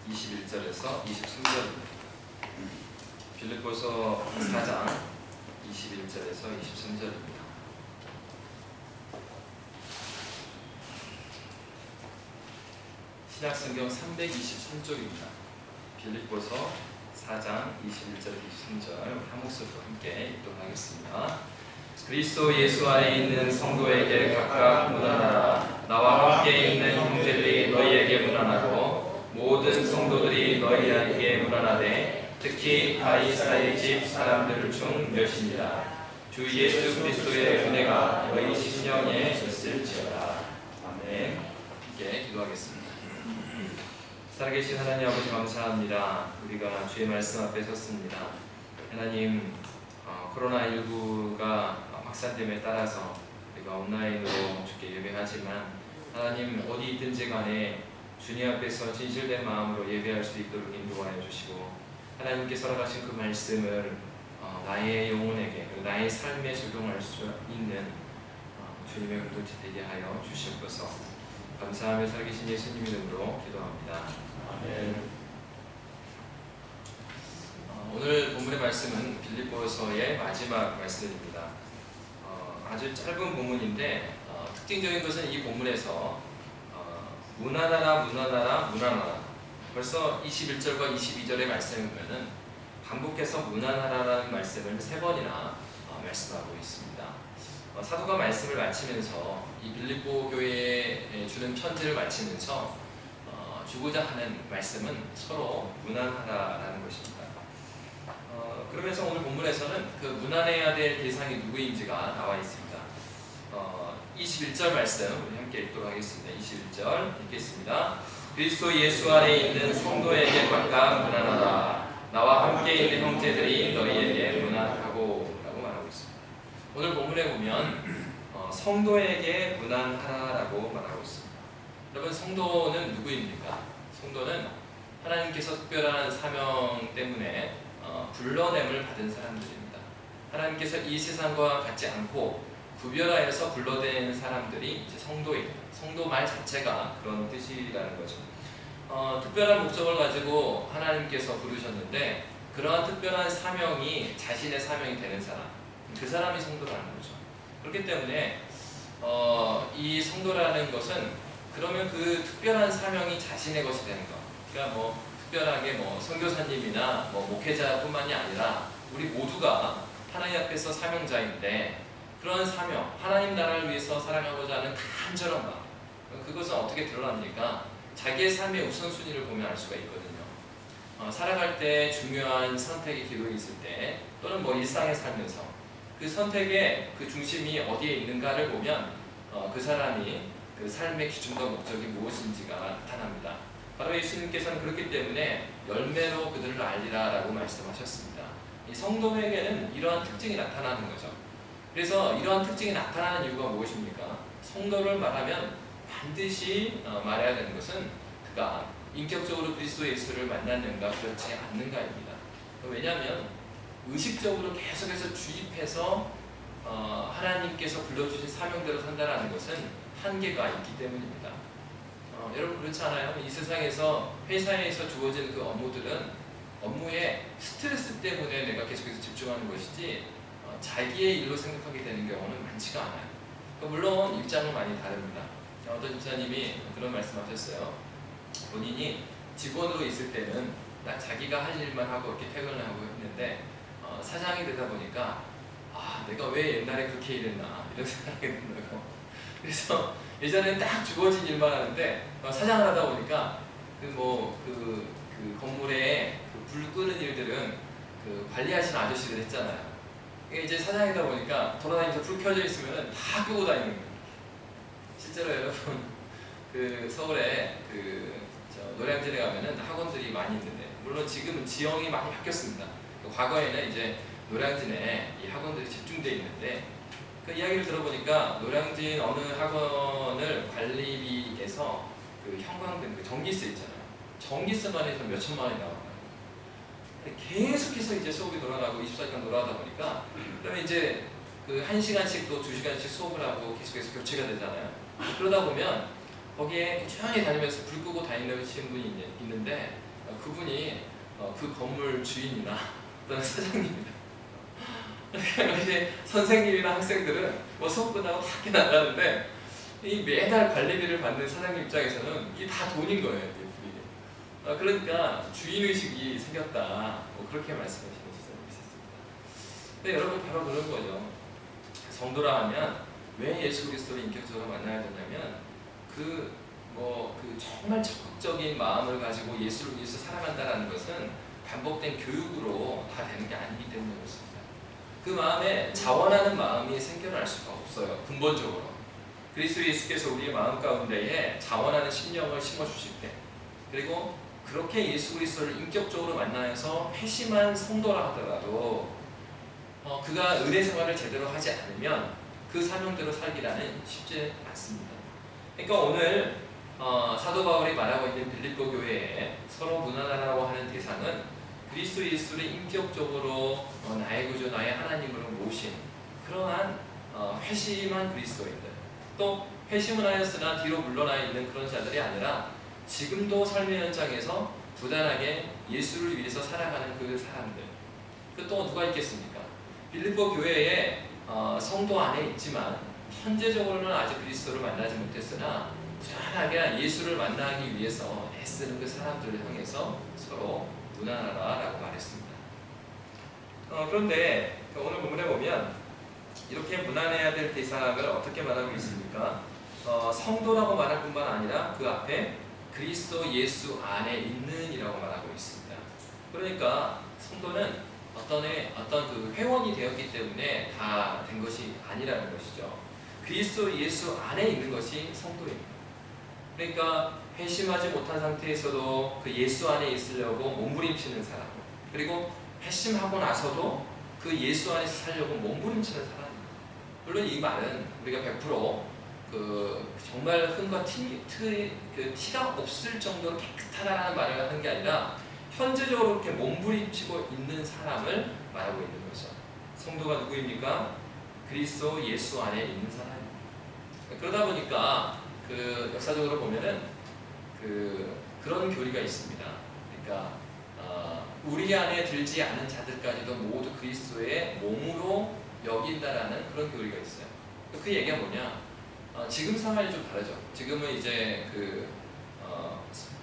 21절에서 23절입니다. 빌립보서 4장 21절에서 23절입니다. 신약성경 323쪽입니다. 빌립보서 4장 21절 23절 한 목소리로 함께 읽도록하겠습니다. 그리스도 예수 안에 있는 성도에게 각각 문안하라. 나와 함께 있는 형제들이 너희에게 문안하고 모든 성도들이 너희에게 문안하되 특히 가이사의 집 사람들 중 몇이니라. 주 예수 그리스도의 은혜가 너희 심령에 있을지어다. 아멘. 함께 기도하겠습니다. 살아계신 하나님 아버지 감사합니다. 우리가 주의 말씀 앞에 섰습니다. 하나님, 코로나19가 확산됨에 따라서 우리가 온라인으로 주께 예배하지만 하나님 어디 있든지 간에 주님 앞에서 진실된 마음으로 예배할 수 있도록 인도하여 주시고 하나님께서 허락하신 그 말씀을 나의 영혼에게 나의 삶에 적용할 수 있는 주님의 공동체 되게 하여 주시옵소서. 감사하며 살아계신 예수님 이름으로 기도합니다. 아멘. 오늘 본문의 말씀은 빌립보서의 마지막 말씀입니다. 아주 짧은 본문인데 특징적인 것은 이 본문에서 문안하라 문안하라 문안하라, 벌써 21절과 22절의 말씀을 보면은 반복해서 문안하라라는 말씀을 3번이나 말씀하고 있습니다. 사도가 말씀을 마치면서 이 빌립보 교회에 주는 편지를 마치면서 주고자 하는 말씀은 서로 문안하라라는 것입니다. 그러면서 오늘 본문에서는 그 문안해야 될 대상이 누구인지가 나와 있습니다. 21절 말씀 우리 함께 읽도록 하겠습니다. 21절 읽겠습니다. 그리스도 예수 안에 있는 성도에게 각각 문안하라. 나와 함께 있는 형제들이 너희에게 문안하고 라고 말하고 있습니다. 오늘 본문에 보면 성도에게 문안하라고 말하고 있습니다. 여러분, 성도는 누구입니까? 성도는 하나님께서 특별한 사명 때문에 불러냄을 받은 사람들입니다. 하나님께서 이 세상과 같지 않고 구별하여서 불러낸 사람들이 이제 성도입니다. 성도 말 자체가 그런 뜻이라는 거죠. 특별한 목적을 가지고 하나님께서 부르셨는데 그러한 특별한 사명이 자신의 사명이 되는 사람, 그 사람이 성도라는 거죠. 그렇기 때문에 이 성도라는 것은 그러면 그 특별한 사명이 자신의 것이 되는 것. 그러니까 특별하게 선교사님이나 목회자뿐만이 아니라 우리 모두가 하나님 앞에서 사명자인데 그런 사명, 하나님 나라를 위해서 살아가고자 하는 간절한 마음, 그것은 어떻게 드러납니까? 자기의 삶의 우선순위를 보면 알 수가 있거든요. 살아갈 때 중요한 선택의 기로에 있을 때 또는 일상에 살면서 그 선택의 그 중심이 어디에 있는가를 보면 그 사람이 그 삶의 기준과 목적이 무엇인지가 나타납니다. 바로 예수님께서는 그렇기 때문에 열매로 그들을 알리라 라고 말씀하셨습니다. 이 성도에게는 이러한 특징이 나타나는 거죠. 그래서 이러한 특징이 나타나는 이유가 무엇입니까? 성도를 말하면 반드시 말해야 되는 것은 그가 인격적으로 그리스도 예수를 만났는가 그렇지 않는가입니다. 왜냐하면 의식적으로 계속해서 주입해서 하나님께서 불러주신 사명대로 산다는 것은 한계가 있기 때문입니다. 여러분, 그렇지 않아요? 이 세상에서 회사에서 주어진 그 업무들은 업무의 스트레스 때문에 내가 계속해서 집중하는 것이지 자기의 일로 생각하게 되는 경우는 많지가 않아요. 물론 입장은 많이 다릅니다. 어떤 집사님이 그런 말씀하셨어요. 본인이 직원으로 있을 때는 딱 자기가 할 일만 하고 이렇게 퇴근을 하고 했는데 사장이 되다 보니까 내가 왜 옛날에 그렇게 일했나 이런 생각이 든다고. 그래서 예전에는 딱 주어진 일만 하는데 사장을 하다 보니까 그 건물에 불 끄는 일들은 그 관리하시는 아저씨들 했잖아요. 이제 사장이다 보니까 돌아다니면서 불 켜져 있으면 다 끄고 다니는 거예요. 실제로 여러분, 그 서울에 노량진에 가면은 학원들이 많이 있는데, 물론 지금은 지형이 많이 바뀌었습니다. 과거에는 이제 노량진에 이 학원들이 집중되어 있는데 그 이야기를 들어보니까 노량진 어느 학원을 관리비에서 그 형광등, 그 전기세 있잖아요. 전기세만 해서 몇 천만 원이 나와요. 계속해서 이제 수업이 돌아가고 24시간 돌아가다 보니까 그러면 이제 그 1시간씩 또 2시간씩 수업을 하고 계속해서 교체가 되잖아요. 그러다 보면 거기에 꾸준히 다니면서 불 끄고 다니시는 분이 있는데 그분이 그 건물 주인이나 어떤 사장님이다. 그러니까 이제 선생님이나 학생들은 뭐 수업 끝나고 다 학교 나가는데 이 매달 관리비를 받는 사장님 입장에서는 이게 다 돈인 거예요. 이게. 그러니까 주인의식이 생겼다. 뭐 그렇게 말씀하시는 시절이 있었습니다. 근데 여러분 바로 그런 거죠. 성도라 하면 왜 예수 그리스도를 인격적으로 만나야 되냐면 그 정말 적극적인 마음을 가지고 예수를 위해서 살아간다는 것은 반복된 교육으로 다 되는 게 아니기 때문에 그렇습니다. 그 마음에 자원하는 마음이 생겨날 수가 없어요. 근본적으로. 그리스도 예수께서 우리의 마음 가운데에 자원하는 심령을 심어주실 때, 그리고 그렇게 예수 그리스도를 인격적으로 만나서 회심한 성도라 하더라도 그가 은혜 생활을 제대로 하지 않으면 그 사명대로 살기라는 쉽지 않습니다. 그러니까 오늘 사도 바울이 말하고 있는 빌립보 교회에 서로 무난하라고 하는 대상은 그리스도 예수를 인격적으로 나의 구주, 나의 하나님으로 모신 그러한 회심한 그리스도인들, 또 회심을 하였으나 뒤로 물러나 있는 그런 자들이 아니라 지금도 삶의 현장에서 부단하게 예수를 위해서 살아가는 그 사람들. 그 또 누가 있겠습니까? 빌립보 교회에 성도 안에 있지만 현재적으로는 아직 그리스도를 만나지 못했으나 부단하게 예수를 만나기 위해서 애쓰는 그 사람들을 향해서 서로 무난하라라고 말했습니다. 그런데 오늘 본문에 보면 이렇게 무난해야 될 대상을 어떻게 말하고 있습니까? 성도라고 말할 뿐만 아니라 그 앞에 그리스도 예수 안에 있는이라고 말하고 있습니다. 그러니까 성도는 어떤 그 회원이 되었기 때문에 다 된 것이 아니라는 것이죠. 그리스도 예수 안에 있는 것이 성도입니다. 그러니까 회심하지 못한 상태에서도 그 예수 안에 있으려고 몸부림치는 사람, 그리고 회심하고 나서도 그 예수 안에서 살려고 몸부림치는 사람입니다. 물론 이 말은 우리가 100% 정말 흠과 티가 없을 정도로 깨끗하다는 말을 하는 게 아니라 현재적으로 이렇게 몸부림치고 있는 사람을 말하고 있는 거죠. 성도가 누구입니까? 그리스도 예수 안에 있는 사람입니다. 그러다 보니까 역사적으로 보면은 그런 교리가 있습니다. 그러니까 우리 안에 들지 않은 자들까지도 모두 그리스도의 몸으로 여긴다라는 그런 교리가 있어요. 그 얘기가 뭐냐? 지금 상황이 좀 다르죠. 지금은 이제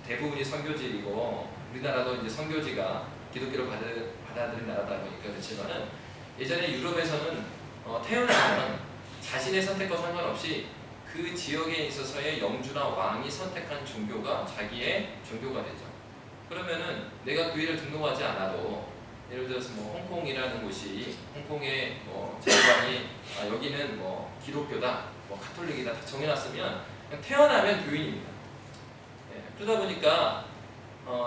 대부분이 선교지이고 우리나라도 이제 선교지가 기독교를 받아들인 나라다 보니까 그렇지만은 예전에 유럽에서는 태어나면 자신의 선택과 상관없이 그 지역에 있어서의 영주나 왕이 선택한 종교가 자기의 종교가 되죠. 그러면은 내가 교회를 등록하지 않아도 예를 들어서 홍콩이라는 곳이 홍콩의 정관이 여기는 기독교다, 가톨릭이다 다 정해놨으면 그냥 태어나면 교인입니다. 그러다 보니까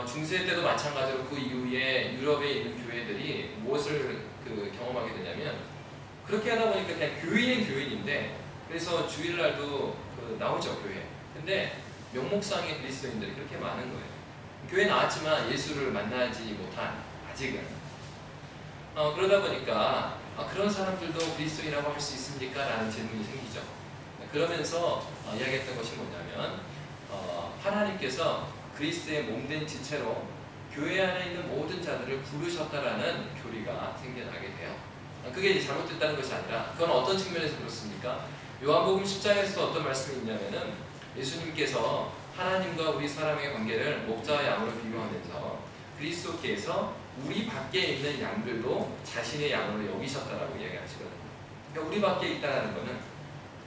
중세 때도 마찬가지로 그 이후에 유럽에 있는 교회들이 무엇을 경험하게 되냐면 그렇게 하다 보니까 그냥 교인은 교인인데 그래서 주일날도 나오죠 교회. 근데 명목상의 그리스도인들이 그렇게 많은 거예요. 교회 나왔지만 예수를 만나지 못한 아직은 그러다 보니까 그런 사람들도 그리스도인이라고 할 수 있습니까? 라는 질문이 생기죠. 그러면서 이야기했던 것이 뭐냐면 하나님께서 그리스도의 몸된 지체로 교회 안에 있는 모든 자들을 부르셨다라는 교리가 생겨나게 돼요. 그게 이제 잘못됐다는 것이 아니라 그건 어떤 측면에서 그렇습니까? 요한복음 10장에서 어떤 말씀이 있냐면은 예수님께서 하나님과 우리 사람의 관계를 목자와 양으로 비교하면서 그리스도께서 우리 밖에 있는 양들도 자신의 양으로 여기셨다라고 이야기하시거든요. 그러니까 우리 밖에 있다는 것은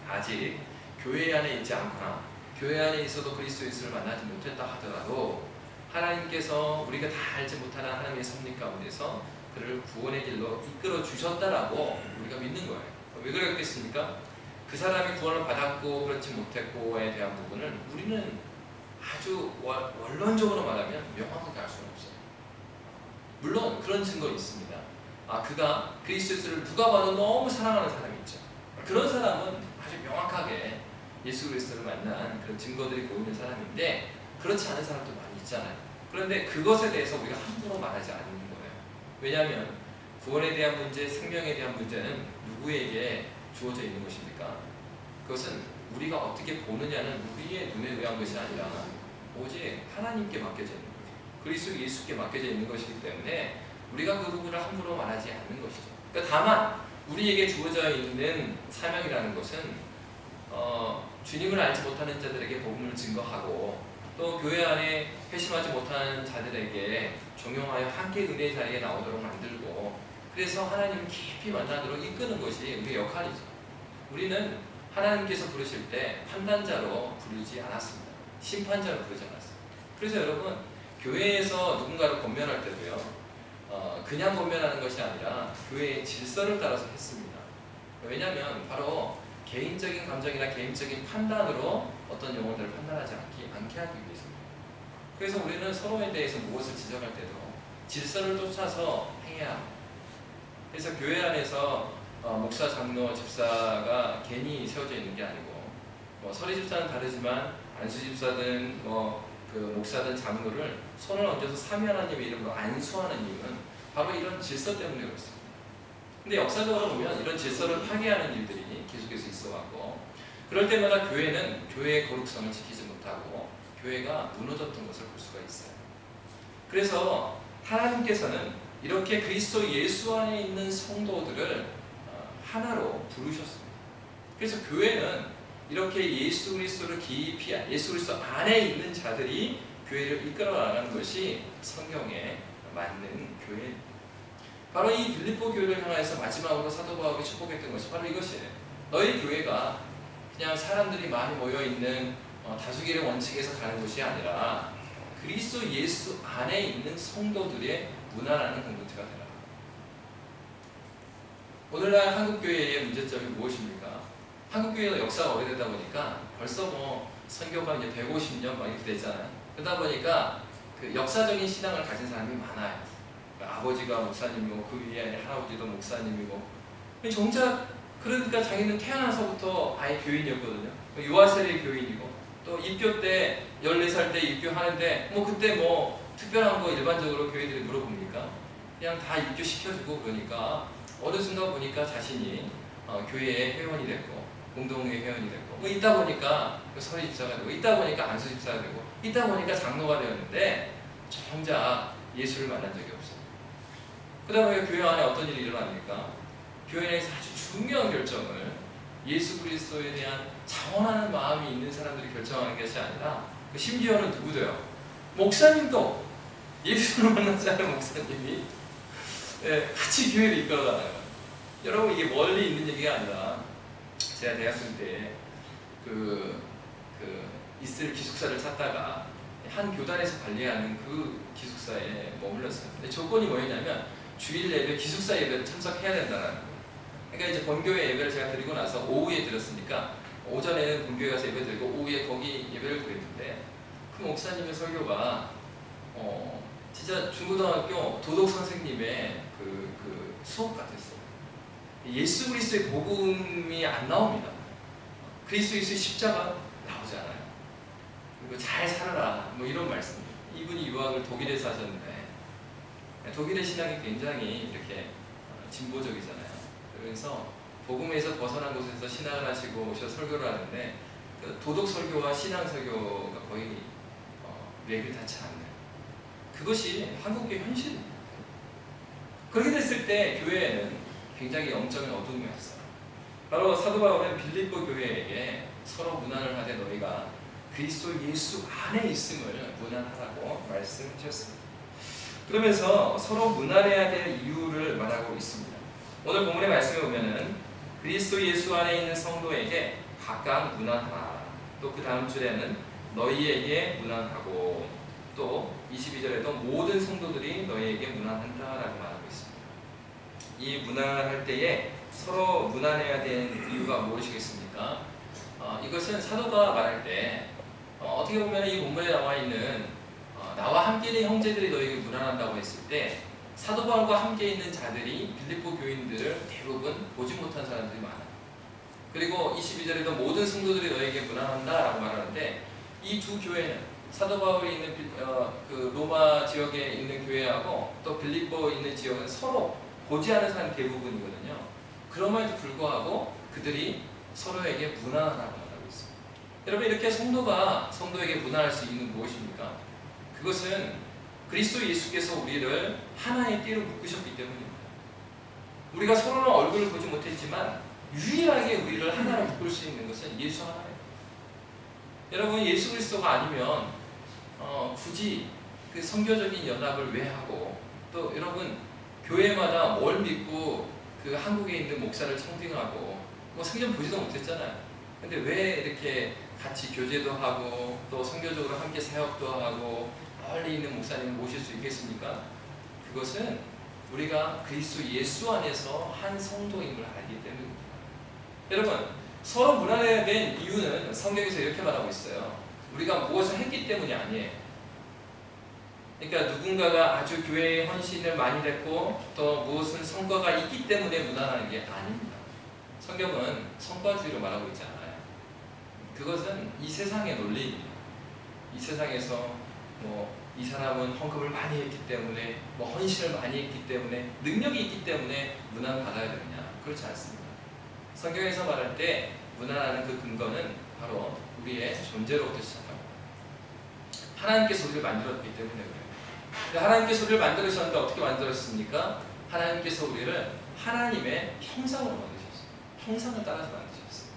아직 교회 안에 있지 않거나 교회 안에 있어도 그리스도 예수를 만나지 못했다 하더라도 하나님께서 우리가 다 알지 못하는 하나님의 섭리 가운데서 그를 구원의 길로 이끌어 주셨다라고 우리가 믿는 거예요. 왜 그랬겠습니까? 그 사람이 구원을 받았고 그렇지 못했고에 대한 부분을 우리는 아주 원론적으로 말하면 명확하게 알 수는 없어요. 물론 그런 증거 있습니다. 그가 그리스도 예수를 누가 봐도 너무 사랑하는 사람이 있죠. 그런 사람은 아주 명확하게 예수 그리스도를 만난 그런 증거들이 보이는 사람인데 그렇지 않은 사람도 많이 있잖아요. 그런데 그것에 대해서 우리가 함부로 말하지 않는 거예요. 왜냐하면 구원에 대한 문제, 생명에 대한 문제는 누구에게 주어져 있는 것입니까? 그것은 우리가 어떻게 보느냐는 우리의 눈에 의한 것이 아니라 오직 하나님께 맡겨져 있는 거죠. 그리스도 예수께 맡겨져 있는 것이기 때문에 우리가 그 부분을 함부로 말하지 않는 것이죠. 그러니까 다만 우리에게 주어져 있는 사명이라는 것은 주님을 알지 못하는 자들에게 복음을 증거하고 또 교회 안에 회심하지 못하는 자들에게 종용하여 함께 은혜의 자리에 나오도록 만들고 그래서 하나님을 깊이 만나도록 이끄는 것이 우리의 역할이죠. 우리는 하나님께서 부르실 때 판단자로 부르지 않았습니다. 심판자로 부르지 않았습니다. 그래서 여러분 교회에서 누군가를 권면할 때도요 그냥 권면하는 것이 아니라 교회의 질서를 따라서 했습니다. 왜냐하면 바로 개인적인 감정이나 개인적인 판단으로 어떤 영혼들을 판단하지 않게 하기 위해서입니다. 그래서 우리는 서로에 대해서 무엇을 지적할 때도 질서를 쫓아서 행해야 합니다. 그래서 교회 안에서 목사, 장로, 집사가 괜히 세워져 있는 게 아니고 서리 집사는 다르지만 안수 집사든 그 목사든 장로를 손을 얹어서 삼위 하나님의 이름으로 안수하는 이유는 바로 이런 질서 때문에 그렇습니다. 근데 역사적으로 보면 이런 질서를 파괴하는 일들이 계속해서 있어왔고 그럴 때마다 교회는 교회의 거룩성을 지키지 못하고 교회가 무너졌던 것을 볼 수가 있어요. 그래서 하나님께서는 이렇게 그리스도 예수 안에 있는 성도들을 하나로 부르셨습니다. 그래서 교회는 이렇게 예수 그리스도를 깊이 예수 그리스도 안에 있는 자들이 교회를 이끌어 나가는 것이 성경에 맞는 교회입니다. 바로 이 빌립보 교회를 향해서 마지막으로 사도 바울이 축복했던 것이 바로 이것이에요. 너희 교회가 그냥 사람들이 많이 모여있는 다수결의 원칙에서 가는 것이 아니라 그리스도 예수 안에 있는 성도들의 무난하는 공동체가 되라. 오늘날 한국교회의 문제점이 무엇입니까? 한국교회가 역사가 오래되다 보니까 벌써 선교가 이제 150년 막 이렇게 됐잖아요. 그러다 보니까 그 역사적인 신앙을 가진 사람이 많아요. 아버지가 목사님이고 그 위에 할아버지도 목사님이고 정작 그러니까 자기는 태어나서부터 아예 교인이었거든요. 유아세례 교인이고 또 입교 때 14살 때 입교하는데 그때 특별한 거 일반적으로 교회들이 물어봅니까? 그냥 다 입교시켜주고 그러니까 어느 순간 보니까 자신이 교회의 회원이 됐고 공동회 회원이 됐고 있다 보니까 서리 집사가 되고 있다 보니까 안수 집사가 되고 있다 보니까 장로가 되었는데 정작 예수를 만난 적이 없어요. 그러다 보니까 교회 안에 어떤 일이 일어납니까? 교회 내에서 아주 중요한 결정을 예수 그리스도에 대한 자원하는 마음이 있는 사람들이 결정하는 것이 아니라 심지어는 누구도요? 목사님도 예수를 만나지 않은 목사님이 같이 교회를 이끌어가나요? 여러분 이게 멀리 있는 얘기가 아니라 제가 대학생 때 있을 기숙사를 찾다가 한 교단에서 관리하는 그 기숙사에 머물렀어요. 근데 조건이 뭐였냐면 주일 예배, 기숙사 예배를 참석해야 된다는 거예요. 그러니까 이제 본교회 예배를 제가 드리고 나서 오후에 드렸으니까 오전에는 본교회 가서 예배 드리고 오후에 거기 예배를 드렸는데 그 목사님의 설교가 진짜 중고등학교 도덕 선생님의 그 수업 같았어요. 예수 그리스도의 복음이 안 나옵니다. 그리스도 예수의 십자가 나오지 않아요. 그리고 잘 살아라 이런 말씀. 이분이 유학을 독일에서 하셨는데 독일의 신학이 굉장히 이렇게 진보적이잖아요. 그래서 복음에서 벗어난 곳에서 신학을 하시고 오셔서 설교를 하는데 도덕 설교와 신앙 설교가 거의 맥을 닿지 않는 그것이 한국의 현실입니다. 그렇게 됐을 때 교회에는 굉장히 영적인 어둠이 왔어요. 바로 사도 바울은 빌립보 교회에게 서로 문안을 하되 너희가 그리스도 예수 안에 있음을 문안하라고 말씀하셨습니다. 그러면서 서로 문안해야 될 이유를 말하고 있습니다. 오늘 본문의 말씀에 보면은 그리스도 예수 안에 있는 성도에게 각각 문안하라. 또 그 다음 줄에는 너희에게 문안하고 또 22절에도 모든 성도들이 너희에게 문안한다라고 말하고 있습니다. 이 문안할 때에 서로 문안해야 되는 이유가 무엇이겠습니까? 이것은 사도가 말할 때 어떻게 보면 이 본문에 나와 있는 나와 함께 있는 형제들이 너희에게 문안한다고 했을 때 사도 바울과 함께 있는 자들이 빌립보 교인들을 대부분 보지 못한 사람들이 많아요. 그리고 22절에도 모든 성도들이 너희에게 문안한다라고 말하는데 이 두 교회는 사도 바울이 있는 그 로마 지역에 있는 교회하고 또 빌립보에 있는 지역은 서로 보지 않은 사람 대부분이거든요. 그럼에도 불구하고 그들이 서로에게 문안하라고 말하고 있습니다. 여러분 이렇게 성도가 성도에게 문안할 수 있는 무엇입니까? 그것은 그리스도 예수께서 우리를 하나의 띠로 묶으셨기 때문입니다. 우리가 서로는 얼굴을 보지 못했지만 유일하게 우리를 하나로 묶을 수 있는 것은 예수 하나예요. 여러분, 예수 그리스도가 아니면 굳이 그 선교적인 연합을 왜 하고, 또 여러분 교회마다 뭘 믿고 그 한국에 있는 목사를 청빙하고 뭐 성경 보지도 못했잖아요. 근데 왜 이렇게 같이 교제도 하고 또 선교적으로 함께 사역도 하고 멀리 있는 목사님을 모실 수 있겠습니까? 그것은 우리가 그리스도 예수 안에서 한 성도임을 알기 때문입니다. 여러분, 서로 문안해야 된 이유는 성경에서 이렇게 말하고 있어요. 우리가 무엇을 했기 때문이 아니에요. 그러니까 누군가가 아주 교회에 헌신을 많이 했고 또 무엇은 성과가 있기 때문에 문안하는 게 아닙니다. 성경은 성과주의로 말하고 있지 않아요. 그것은 이 세상의 논리입니다. 이 세상에서 이 사람은 헌금을 많이 했기 때문에 헌신을 많이 했기 때문에 능력이 있기 때문에 문안 받아야 되느냐, 그렇지 않습니다. 성경에서 말할 때 문안하는 그 근거는 바로 우리의 존재로부터 시작합니다. 하나님께서 우리를 만들었기 때문에 그래요. 하나님께서 우리를 만들으셨는데 어떻게 만들었습니까? 하나님께서 우리를 하나님의 형상으로 만드셨어요. 형상을 따라서 만드셨어요.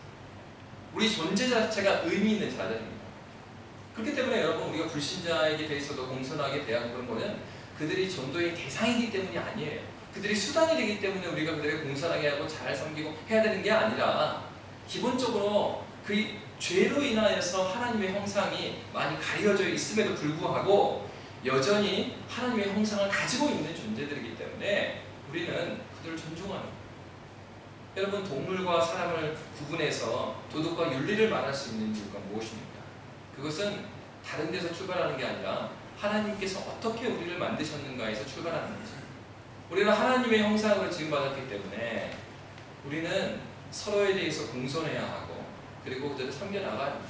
우리 존재 자체가 의미 있는 자들입니다. 그렇기 때문에 여러분, 우리가 불신자에게 대해서도 공손하게 대하고 그런 거는 그들이 전도의 대상이기 때문이 아니에요. 그들이 수단이 되기 때문에 우리가 그들을 공손하게 하고 잘 섬기고 해야 되는 게 아니라, 기본적으로 그 죄로 인하여서 하나님의 형상이 많이 가려져 있음에도 불구하고 여전히 하나님의 형상을 가지고 있는 존재들이기 때문에 우리는 그들을 존중하는 거예요. 여러분, 동물과 사람을 구분해서 도덕과 윤리를 말할 수 있는 이유가 무엇입니까? 그것은 다른 데서 출발하는 게 아니라 하나님께서 어떻게 우리를 만드셨는가에서 출발하는 거죠. 우리는 하나님의 형상으로 지음받았기 때문에 우리는 서로에 대해서 공손해야 하고 그리고 그들을 섬겨나가야 합니다.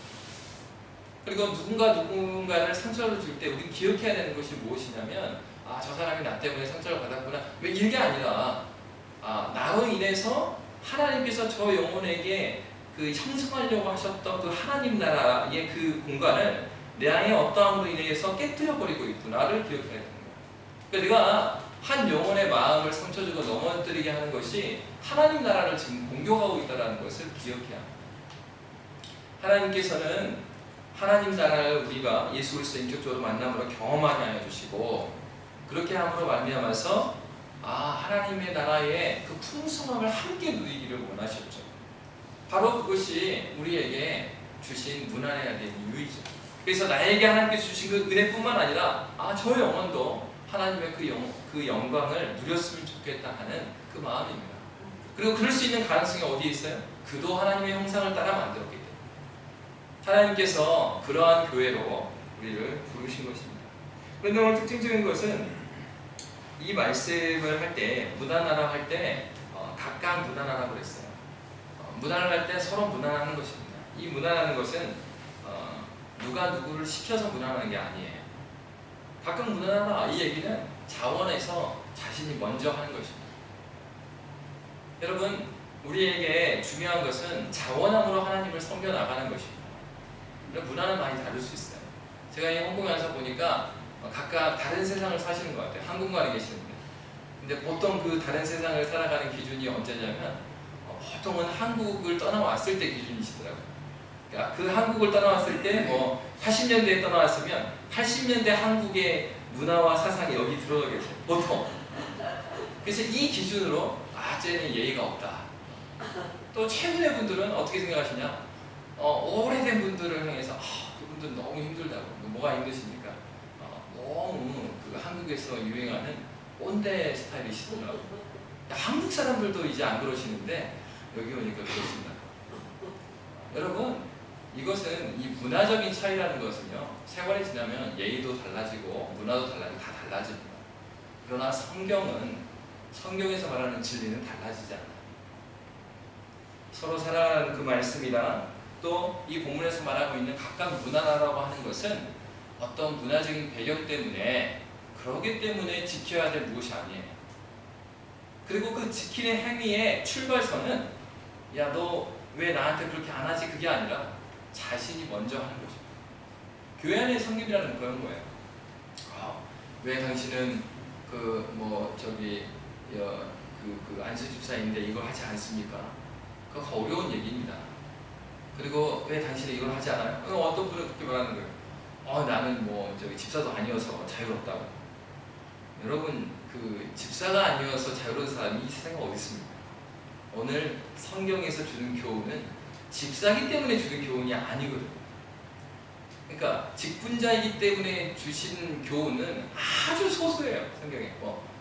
그리고 누군가를 상처를 줄 때 우리는 기억해야 되는 것이 무엇이냐면, 저 사람이 나 때문에 상처를 받았구나, 왜 이게 아니라 나로 인해서 하나님께서 저 영혼에게 그 형성하려고 하셨던 그 하나님 나라의 그 공간을 내 안에 어떠함으로 인해서 깨뜨려버리고 있구나를 기억해야 되는 거예요. 그러니까 내가 한 영혼의 마음을 상처 주고 넘어뜨리게 하는 것이 하나님 나라를 지금 공격하고 있다는 것을 기억해야 합니다. 하나님께서는 하나님 나라를 우리가 예수 그리스도 인격적으로 만남으로 경험하게 하여 주시고, 그렇게 함으로 말미암아서 하나님의 나라의 그 풍성함을 함께 누리기를 원하셨죠. 바로 그것이 우리에게 주신 문안해야 될 이유이죠. 그래서 나에게 하나님께서 주신 그 은혜뿐만 아니라 저 영혼도 하나님의 그 영광을 누렸으면 좋겠다 하는 그 마음입니다. 그리고 그럴 수 있는 가능성이 어디에 있어요? 그도 하나님의 형상을 따라 만들었기 때문에 하나님께서 그러한 교회로 우리를 부르신 것입니다. 그런데 오늘 특징적인 것은 이 말씀을 할 때, 문안하라 할 때 각각 문안하라고 그랬어요. 문안을 할 때 서로 문안하는 것입니다. 이 문안하는 것은 누가 누구를 시켜서 문안하는 게 아니에요. 각각 문안하라, 이 얘기는 자원에서 자신이 먼저 하는 것입니다. 여러분, 우리에게 중요한 것은 자원함으로 하나님을 섬겨나가는 것입니다. 문화는 많이 다를 수 있어요. 제가 이 홍콩에 와서 보니까 각각 다른 세상을 사시는 것 같아요. 한국말이 계시는데. 근데 보통 그 다른 세상을 살아가는 기준이 언제냐면 보통은 한국을 떠나왔을 때 기준이시더라고요. 그러니까 그 한국을 떠나왔을 때 80년대에 떠나왔으면 80년대 한국의 문화와 사상이 여기 들어가 계세요. 보통. 그래서 이 기준으로 쟤는 예의가 없다. 또 최근의 분들은 어떻게 생각하시냐? 오래된 분들을 향해서 그분들 너무 힘들다고. 뭐가 힘드십니까? 너무 그 한국에서 유행하는 꼰대 스타일이시더라고요. 한국 사람들도 이제 안 그러시는데 여기 오니까 그렇습니다. 여러분, 이것은 이 문화적인 차이라는 것은요, 세월이 지나면 예의도 달라지고 문화도 달라지고 다 달라집니다. 그러나 성경에서 말하는 진리는 달라지지 않아요. 서로 살아가는 그 말씀이랑 또 이 본문에서 말하고 있는 각각 문화라고 하는 것은 어떤 문화적인 배경 때문에, 그러기 때문에 지켜야 될 무엇이 아니에요. 그리고 그 지키는 행위의 출발선은 너 왜 나한테 그렇게 안 하지? 그게 아니라 자신이 먼저 하는 거죠. 교회 안의 섬김이라는 그런 거예요. 왜 당신은 안수 집사인데 이걸 하지 않습니까? 그거 어려운 얘기입니다. 그리고 왜 당신은 이걸 하지 않아요? 어떤 분은 그렇게 말하는 거예요. 나는 집사도 아니어서 자유롭다고. 여러분, 집사가 아니어서 자유로운 사람이 이 세상에 어디 있습니까? 오늘 성경에서 주는 교훈은 집사기 때문에 주는 교훈이 아니거든요. 그러니까 직분자이기 때문에 주신 교훈은 아주 소수예요. 성경에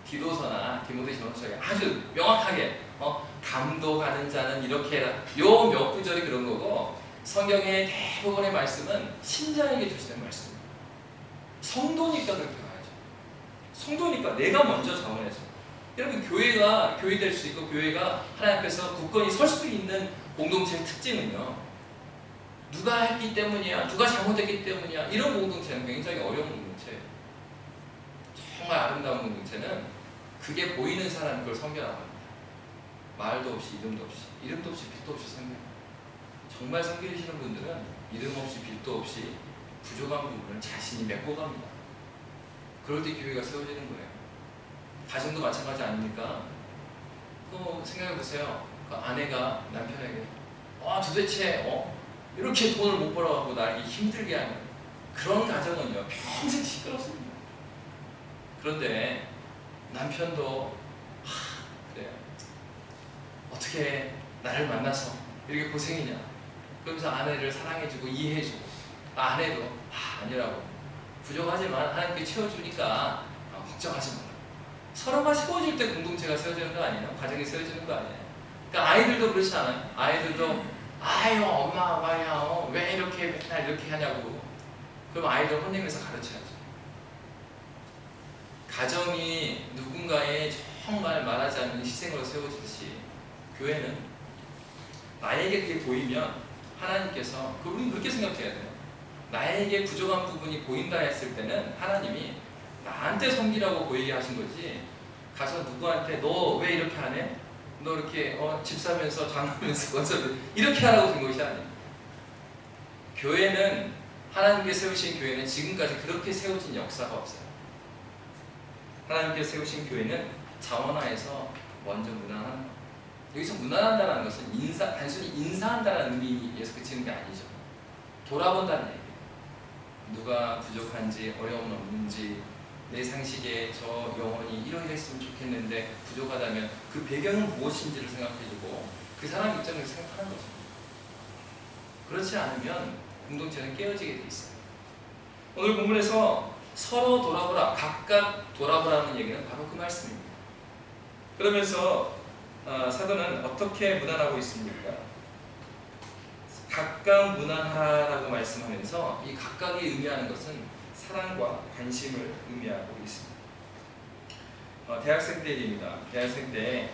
디도서나 디모데전서에 아주 명확하게 감독하는 자는 이렇게 해라. 요 몇 구절이 그런 거고, 성경의 대부분의 말씀은 신자에게 주시는 말씀입니다. 성도니까 그렇게 가야죠. 성도니까 내가 먼저 자원해서. 여러분, 교회가 교회될 수 있고 교회가 하나님 앞에서 굳건히 설 수 있는 공동체의 특징은요, 누가 했기 때문이야, 누가 잘못했기 때문이야, 이런 공동체는 굉장히 어려운 공동체예요. 정말 아름다운 공동체는 그게 보이는 사람 그걸 섬겨나갑니다. 말도 없이 이름도 없이 빛도 없이 섬겨요. 정말 섬기시는 분들은 이름 없이 빛도 없이 부족한 부분을 자신이 메꿔 갑니다. 그럴 때 교회가 세워지는 거예요. 가정도 마찬가지 아닙니까? 또 생각해 보세요. 그 아내가 남편에게 도대체 이렇게 돈을 못 벌어가고 나를 힘들게 하는 그런 가정은요, 평생 시끄럽습니다. 그런데 남편도 그래요. 어떻게 나를 만나서 이렇게 고생이냐. 그러면서 아내를 사랑해주고 이해해주고, 아내도 아니라고, 부족하지만 하나님께 채워주니까 걱정하지 마라. 서로가 세워질 때 공동체가 세워지는 거 아니에요? 가정이 세워지는 거 아니에요? 그러니까 아이들도 그렇지 않아요? 아이들도 엄마 아빠야 왜 이렇게 맨날 이렇게 하냐고. 그럼 아이들 혼내면서 가르쳐야죠. 가정이 누군가의 정말 말하지 않는 희생으로 세워지듯이 교회는 나에게 그게 보이면 하나님께서, 우리는 그렇게 생각해야 돼요. 나에게 부족한 부분이 보인다 했을 때는 하나님이 나한테 섬기라고 보이게 하신 거지, 가서 누구한테 너 왜 이렇게 안 해? 너 이렇게 집 사면서 장하면서 건설 이렇게 하라고 준 것이 아니에요. 교회는, 하나님께 세우신 교회는 지금까지 그렇게 세워진 역사가 없어요. 하나님께 세우신 교회는 자원하에서 먼저 무난하는 거예요. 여기서 무난한다는 것은 단순히 인사한다는 의미에서 그치는 게 아니죠. 돌아본다는 얘기예요. 누가 부족한지, 어려움은 없는지, 내 상식에 저 영혼이 이러이랬으면 좋겠는데 부족하다면 그 배경은 무엇인지를 생각해주고 그 사람 입장에서 생각하는 거죠. 그렇지 않으면 공동체는 깨어지게 돼 있어요. 오늘 본문에서 서로 돌아보라, 각각 돌아보라는 얘기는 바로 그 말씀입니다. 그러면서 사도는 어떻게 무난하고 있습니까? 각각 무난하라고 말씀하면서 이 각각이 의미하는 것은 사랑과 관심을 의미하고 있습니다. 대학생 때 일입니다. 대학생 때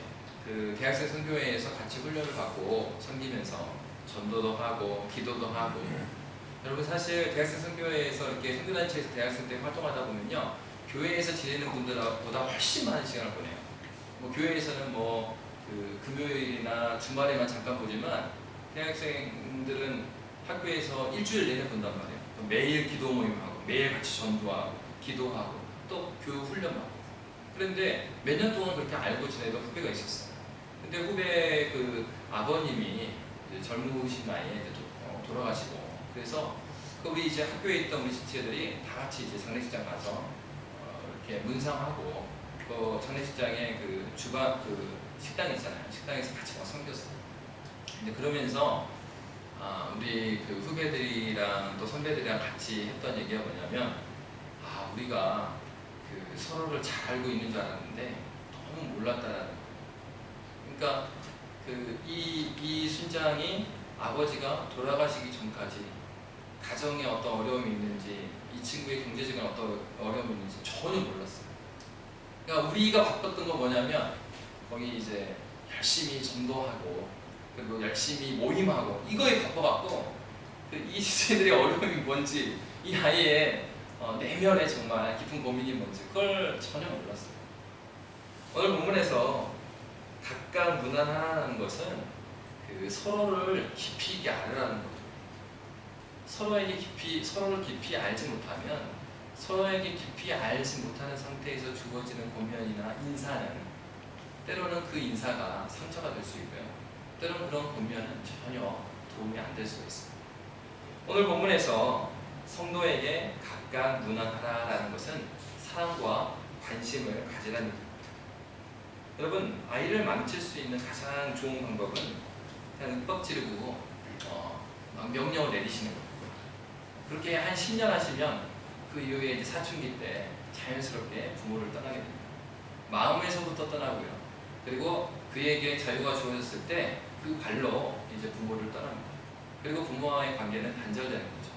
대학생 선교회에서 같이 훈련을 받고 섬기면서 전도도 하고 기도도 하고, 여러분 사실 대학생 선교회에서 이렇게 선교단체에서 대학생 때 활동하다 보면요, 교회에서 지내는 분들보다 훨씬 많은 시간을 보내요. 교회에서는 금요일이나 주말에만 잠깐 보지만 대학생들은 학교에서 일주일 내내 본단 말이에요. 매일 기도 모임하고 매일 같이 전도하고 기도하고 또 교육 훈련하고. 그런데 몇 년 동안 그렇게 알고 지내던 후배가 있었어요. 근데 후배 아버님이 젊으신 나이에 돌아가시고, 그래서 우리 이제 학교에 있던 우리 지체들이 다 같이 이제 장례식장 가서 이렇게 문상하고, 그 장례식장에 주방 식당 있잖아요. 식당에서 같이 섬겼어요. 근데 그러면서 우리 후배들이랑 또 선배들이랑 같이 했던 얘기가 뭐냐면, 우리가 서로를 잘 알고 있는 줄 알았는데 너무 몰랐다라는 거예요. 그러니까 이 순장이 아버지가 돌아가시기 전까지 가정에 어떤 어려움이 있는지, 이 친구의 경제적인 어떤 어려움이 있는지 전혀 몰랐어요. 그러니까 우리가 바빴던 건 뭐냐면, 거기 이제 열심히 전도하고 그리고 열심히 모임하고 이거에 바빠갖고 이 지체들의 어려움이 뭔지, 이 아이의 내면의 정말 깊은 고민이 뭔지 그걸 전혀 몰랐어요. 오늘 본문에서 각각 무난하라는 것은 서로를 깊이 있게 알으라는 거죠. 서로를 깊이 알지 못하면 서로에게 깊이 알지 못하는 상태에서 주어지는 권면이나 인사는 때로는 그 인사가 상처가 될 수 있고요. 때로는 그런 권면은 전혀 도움이 안 될 수가 있습니다. 오늘 본문에서 성도에게 각각 문안하라라는 것은 사랑과 관심을 가지라는 얘기입니다. 여러분, 아이를 망칠 수 있는 가장 좋은 방법은 그냥 윽박 지르고 막 명령을 내리시는 거예요. 그렇게 한 10년 하시면 그 이후에 이제 사춘기 때 자연스럽게 부모를 떠나게 됩니다. 마음에서부터 떠나고요. 그리고 그에게 자유가 주어졌을 때 그 발로 이제 부모를 떠납니다. 그리고 부모와의 관계는 단절되는 거죠.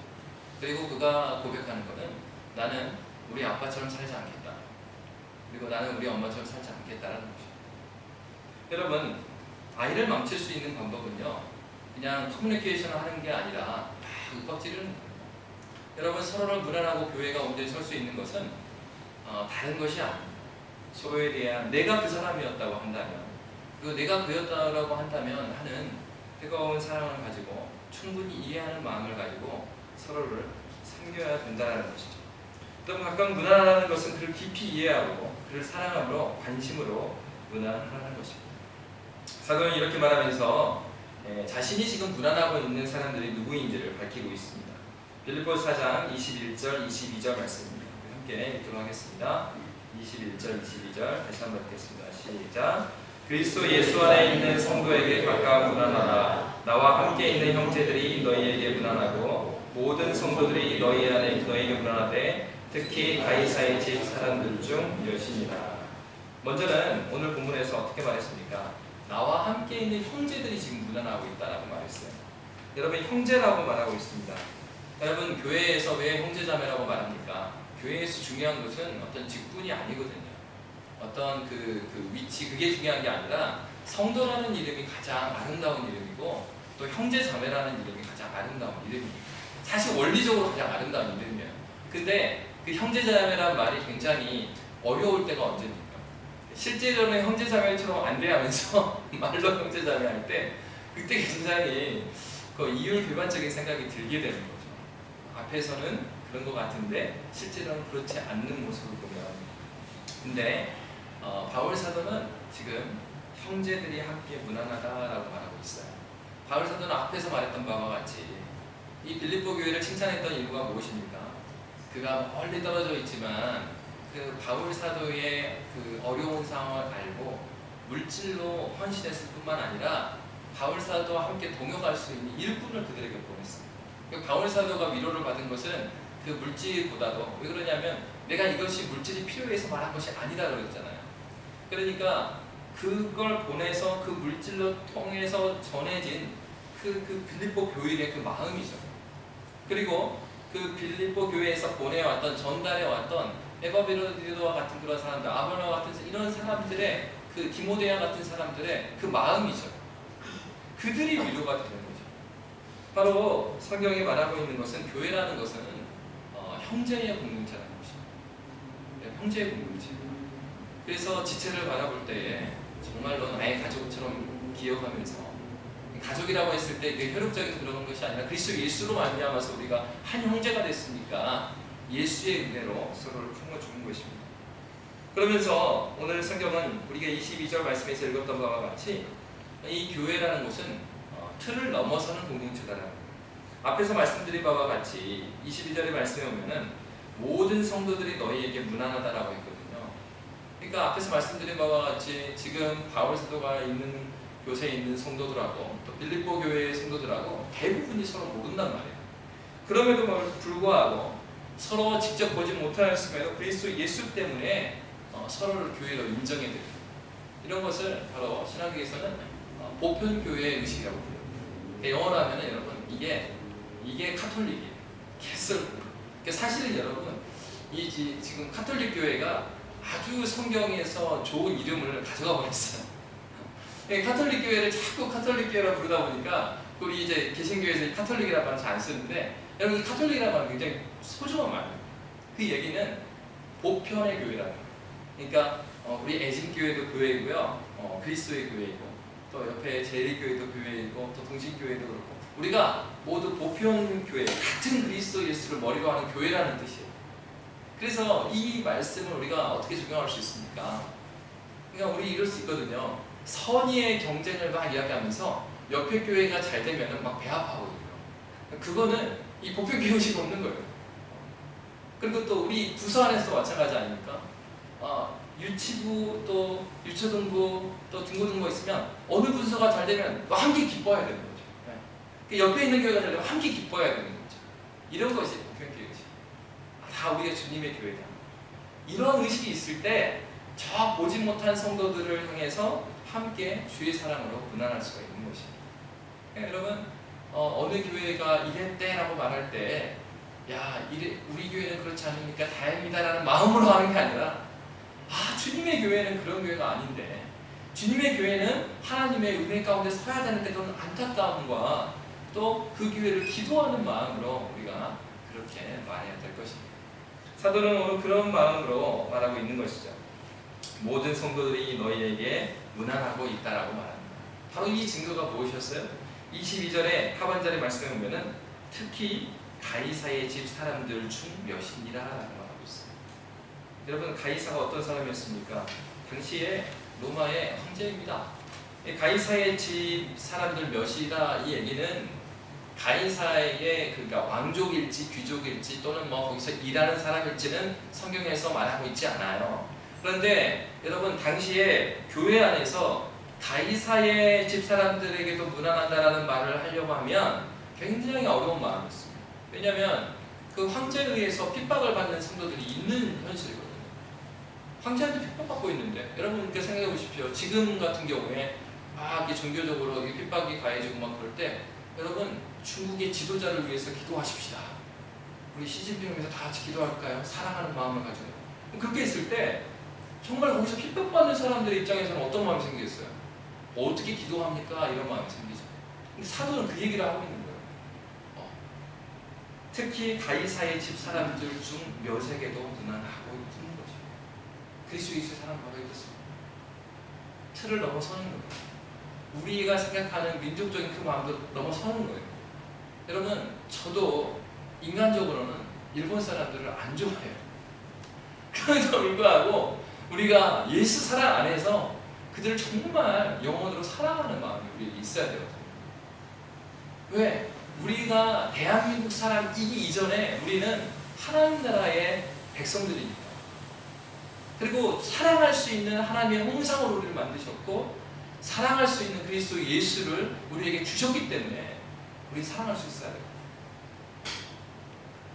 그리고 그가 고백하는 것은 나는 우리 아빠처럼 살지 않겠다. 그리고 나는 우리 엄마처럼 살지 않겠다라는 거죠. 여러분, 아이를 망칠 수 있는 방법은요, 그냥 커뮤니케이션을 하는 게 아니라 막 윽박 지르는 거예요. 여러분, 서로를 무난하고 교회가 온전히 설 수 있는 것은 다른 것이 아닙니다. 서로에 대한 내가 그 사람이었다고 한다면, 그리고 내가 그였다라고 한다면 하는 뜨거운 사랑을 가지고 충분히 이해하는 마음을 가지고 서로를 섬겨야 된다는 것이죠. 또 각각 문안하라는 것은 그를 깊이 이해하고 그를 사랑함으로 관심으로 문안하라는 것입니다. 사도는 이렇게 말하면서 자신이 지금 문안하고 있는 사람들이 누구인지를 밝히고 있습니다. 빌립보서 4장 21절 22절 말씀입니다. 함께 읽도록 하겠습니다. 21절 22절 다시 한번 읽겠습니다. 시작. 그리스도 예수 안에 있는 성도에게 각각 문안하라. 나와 함께 있는 형제들이 너희에게 문안하고 모든 성도들이 너희 안에 너희에게 문안하되 특히 가이사의 집 사람들 중 여신이라. 먼저는 오늘 본문에서 어떻게 말했습니까? 나와 함께 있는 형제들이 지금 문안하고 있다라고 말했어요. 여러분, 형제라고 말하고 있습니다. 여러분, 교회에서 왜 형제자매라고 말합니까? 교회에서 중요한 것은 어떤 직분이 아니거든요. 어떤 그 위치, 그게 중요한 게 아니라 성도라는 이름이 가장 아름다운 이름이고 또 형제자매라는 이름이 가장 아름다운 이름입니다. 사실 원리적으로 가장 아름다운 이름이에요. 근데 그 형제자매라는 말이 굉장히 어려울 때가 언제입니까? 실제로는 형제자매처럼 안 돼 하면서 말로 형제자매 할 때 그때 굉장히 그 이율배반적인 생각이 들게 되는 거죠. 앞에서는 그런 것 같은데 실제로는 그렇지 않는 모습을 보면. 근데 바울 사도는 지금 형제들이 함께 문안하다라고 말하고 있어요. 바울 사도는 앞에서 말했던 바와 같이 이 빌립보 교회를 칭찬했던 이유가 무엇입니까? 그가 멀리 떨어져 있지만 그 바울 사도의 그 어려운 상황을 알고 물질로 헌신했을 뿐만 아니라 바울 사도와 함께 동역할 수 있는 일꾼을 그들에게 보냈습니다. 바울 사도가 위로를 받은 것은 그 물질보다도, 왜 그러냐면 내가 이것이 물질이 필요해서 말한 것이 아니다 그랬잖아요. 그러니까 그걸 보내서 그 물질로 통해서 전해진 그 빌립보 교인의 그 마음이죠. 그리고 그 빌립보 교회에서 보내왔던, 전달해왔던 에바베로디도와 같은 그런 사람들, 아볼로와 같은 이런 사람들의 그 디모데와 같은 사람들의 그 마음이죠. 그들이 위로가 되는 거죠. 바로 성경이 말하고 있는 것은 교회라는 것은 형제의 공동체라는 것입니다. 형제의 공동체. 그래서 지체를 바라볼 때에 정말로 나의 가족처럼 기억하면서, 가족이라고 했을 때 이게 혈육적인 그런 것이 아니라 그리스도 예수로 말미암아서 우리가 한 형제가 됐으니까 예수의 은혜로 서로를 품어주는 것입니다. 그러면서 오늘 성경은 우리가 22절 말씀에서 읽었던 바와 같이 이 교회라는 곳은 틀을 넘어서는 공동체다라는 거예요. 앞에서 말씀드린 바와 같이 22절의 말씀에 오면은 모든 성도들이 너희에게 문안하다라고 했거든요. 그러니까 앞에서 말씀드린 바와 같이 지금 바울 사도가 있는 교세에 있는 성도들하고 또 빌립보 교회의 성도들하고 대부분이 서로 모른단 말이에요. 그럼에도 불구하고 서로 직접 보지 못하였음에도 그리스도 예수 때문에 서로를 교회로 인정해드립니다. 이런 것을 바로 신학에서는 보편교회 의식이라고 불러요. 영어로 하면 여러분 이게 카톨릭이에요. 사실은 여러분 지금 카톨릭 교회가 아주 성경에서 좋은 이름을 가져가 버렸어요. 카톨릭 교회를 자꾸 카톨릭 교회라고 부르다 보니까 우리 이제 개신교에서 카톨릭이라는 말을 잘 안 쓰는데, 여러분 이 카톨릭이라는 말은 굉장히 소중한 말이에요. 그 얘기는 보편의 교회라는 거예요. 그러니까 우리 애진교회도 교회이고요, 그리스도의 교회이고, 또 옆에 제일교회도 교회이고, 또 동신교회도 그렇고, 우리가 모두 보편교회, 같은 그리스도 예수를 머리로 하는 교회라는 뜻이에요. 그래서 이 말씀을 우리가 어떻게 적용할 수 있습니까? 그러니까 우리 이럴 수 있거든요. 선의의 경쟁을 막 이야기하면서 옆에 교회가 잘 되면 막 배 아파하거든요. 그거는 이 복교교회 의식이 없는 거예요. 그리고 또 우리 부서 안에서 마찬가지 아닙니까? 유치부 또 유초등부 또 중고등부 있으면 어느 부서가 잘 되면 함께 기뻐해야 되는 거죠. 네. 옆에 있는 교회가 잘 되면 함께 기뻐해야 되는 거죠. 이런 것이 복교교회 의식. 다 우리가 주님의 교회다. 이런 의식이 있을 때 저 보지 못한 성도들을 향해서 함께 주의 사랑으로 무난할 수가 있는 것입니다. 네, 여러분 어느 교회가 이랬대라고 말할 때 야, 우리 교회는 그렇지 않으니까 다행이다라는 마음으로 하는 게 아니라 주님의 교회는 그런 교회가 아닌데 주님의 교회는 하나님의 은혜 가운데 서야 되는데 그런 안타까움과 또 그 교회를 기도하는 마음으로 우리가 그렇게 말해야 될 것입니다. 사도는 오늘 그런 마음으로 말하고 있는 것이죠. 모든 성도들이 너희에게 무난하고 있다라고 말합니다. 바로 이 증거가 무엇이었어요? 22절에 하반절에 말씀해 보면은 특히 가이사의 집 사람들 중 몇이니라 라고 말하고 있어요. 여러분 가이사가 어떤 사람이었습니까? 당시에 로마의 황제입니다. 가이사의 집 사람들 몇이다 이 얘기는 가이사의 그러니까 왕족일지 귀족일지 또는 뭐 거기서 일하는 사람일지는 성경에서 말하고 있지 않아요. 그런데 여러분 당시에 교회 안에서 가이사의 집 사람들에게도 무난하다라는 말을 하려고 하면 굉장히 어려운 마음이었습니다. 왜냐하면 그 황제에 의해서 핍박을 받는 성도들이 있는 현실이거든요. 황제한테 핍박받고 있는데 여러분 이렇게 생각해 보십시오. 지금 같은 경우에 막 종교적으로 핍박이 가해지고 막 그럴 때 여러분 중국의 지도자를 위해서 기도하십시다. 우리 시진핑을 위해서 다 같이 기도할까요? 사랑하는 마음을 가지고 그렇게 있을 때 정말 거기서 핍박받는 사람들의 입장에서는 어떤 마음이 생기겠어요? 어떻게 기도합니까? 이런 마음이 생기죠. 근데 사도는 그 얘기를 하고 있는 거예요. 특히 가이사의 집 사람들 중 몇에게도 무난하고 있는 거죠. 그리스도 예수의 사랑 바로 이렇습니다. 틀을 넘어서는 거예요. 우리가 생각하는 민족적인 그 마음도 넘어서는 거예요. 여러분 저도 인간적으로는 일본 사람들을 안 좋아해요. 그럼에도 불구하고 우리가 예수 사랑 안에서 그들을 정말 영혼으로 사랑하는 마음이 우리에게 있어야 되거든요. 왜? 우리가 대한민국 사람이기 이전에 우리는 하나님 나라의 백성들이니까. 그리고 사랑할 수 있는 하나님의 형상으로 우리를 만드셨고 사랑할 수 있는 그리스도 예수를 우리에게 주셨기 때문에 우리 사랑할 수 있어야 돼요.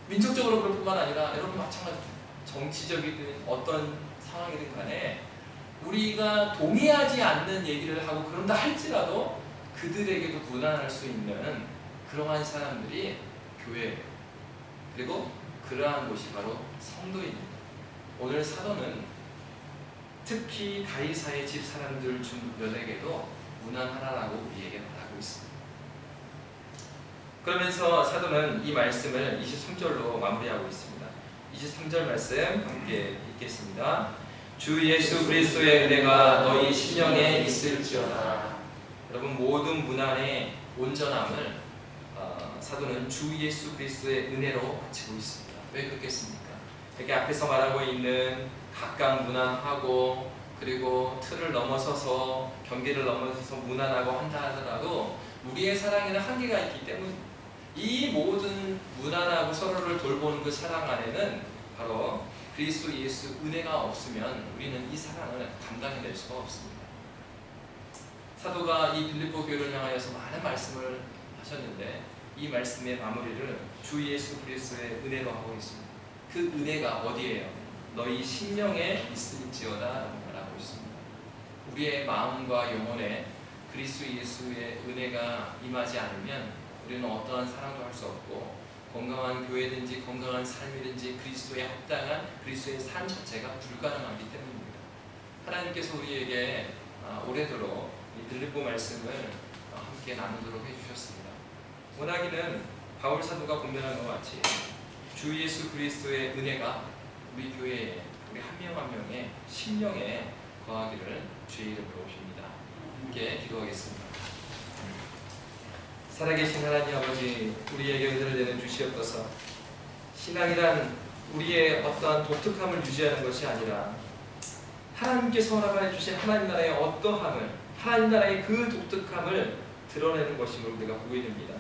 민족적으로 그럴 뿐만 아니라 여러분 마찬가지입니다. 정치적이든 어떤 상황이든 간에 우리가 동의하지 않는 얘기를 하고 그런다 할지라도 그들에게도 무난할 수 있는 그러한 사람들이 교회예요. 그리고 그러한 곳이 바로 성도입니다. 오늘 사도는 특히 가이사의 집 사람들 중 몇에게도 무난하라고 우리에게 말하고 있습니다. 그러면서 사도는 이 말씀을 23절로 마무리하고 있습니다. 23절 말씀 함께 읽겠습니다. 주 예수 그리스도의 은혜가 너희 심령에 있을지어다. 여러분 모든 문안의 온전함을 사도는 주 예수 그리스도의 은혜로 바치고 있습니다. 왜 그렇겠습니까? 이렇게 앞에서 말하고 있는 각각 무난하고 그리고 틀을 넘어서서 경계를 넘어서서 무난하고 한다 하더라도 우리의 사랑에는 한계가 있기 때문입니다. 이 모든 무난하고 서로를 돌보는 그 사랑 안에는 바로 그리스도 예수 은혜가 없으면 우리는 이 사랑을 감당해낼 수가 없습니다. 사도가 이 빌립보 교회를 향하여서 많은 말씀을 하셨는데 이 말씀의 마무리를 주 예수 그리스도의 은혜로 하고 있습니다. 그 은혜가 어디예요? 너희 심령에 있을지어다 라고 말하고 있습니다. 우리의 마음과 영혼에 그리스도 예수의 은혜가 임하지 않으면 우리는 어떠한 사랑도 할 수 없고 건강한 교회든지 건강한 삶이든지 그리스도에 합당한 그리스도의 삶 자체가 불가능하기 때문입니다. 하나님께서 우리에게 오래도록 이 빌립보 말씀을 함께 나누도록 해주셨습니다. 원하기는 바울 사도가 분명한 것 같이 주 예수 그리스도의 은혜가 우리 교회에 우리 한 명 한 명의 심령에 거하기를 주의 이름으로 빕니다. 함께 기도하겠습니다. 살아계신 하나님 아버지, 우리에게 은혜를 내려 주시옵소서. 신앙이란 우리의 어떠한 독특함을 유지하는 것이 아니라 하나님께서 허락하여 주신 하나님 나라의 어떠함을, 하나님 나라의 그 독특함을 드러내는 것임을 우리가 보게 됩니다.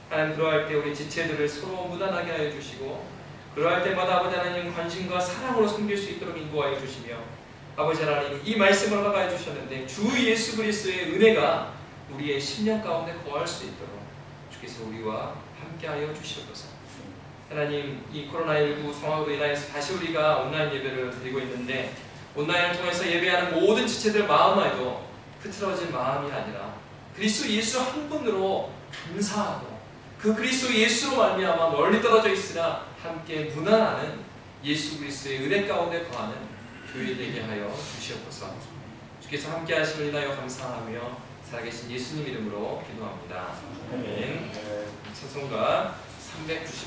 하나님, 그러할 때 우리 지체들을 서로 무단하게 하여 주시고, 그러할 때마다 아버지 하나님 관심과 사랑으로 섬길 수 있도록 인도하여 주시며, 아버지 하나님 이 말씀을 허락하여 주셨는데 주 예수 그리스도의 은혜가 우리의 심령 가운데 거할 수 있도록 주께서 우리와 함께하여 주시옵소서. 하나님, 이 코로나19 상황으로 인하여서 다시 우리가 온라인 예배를 드리고 있는데, 온라인을 통해서 예배하는 모든 지체들 마음에도 흐트러진 마음이 아니라 그리스도 예수 한 분으로 감사하고, 그 그리스도 예수로 말미암아 멀리 떨어져 있으나 함께 문안하는 예수 그리스도의 은혜 가운데 거하는 교회 되게 하여 주시옵소서. 주께서 함께 하심을 인하여 감사하며 살아계신 예수님 이름으로 기도합니다. 아멘. 찬송가 390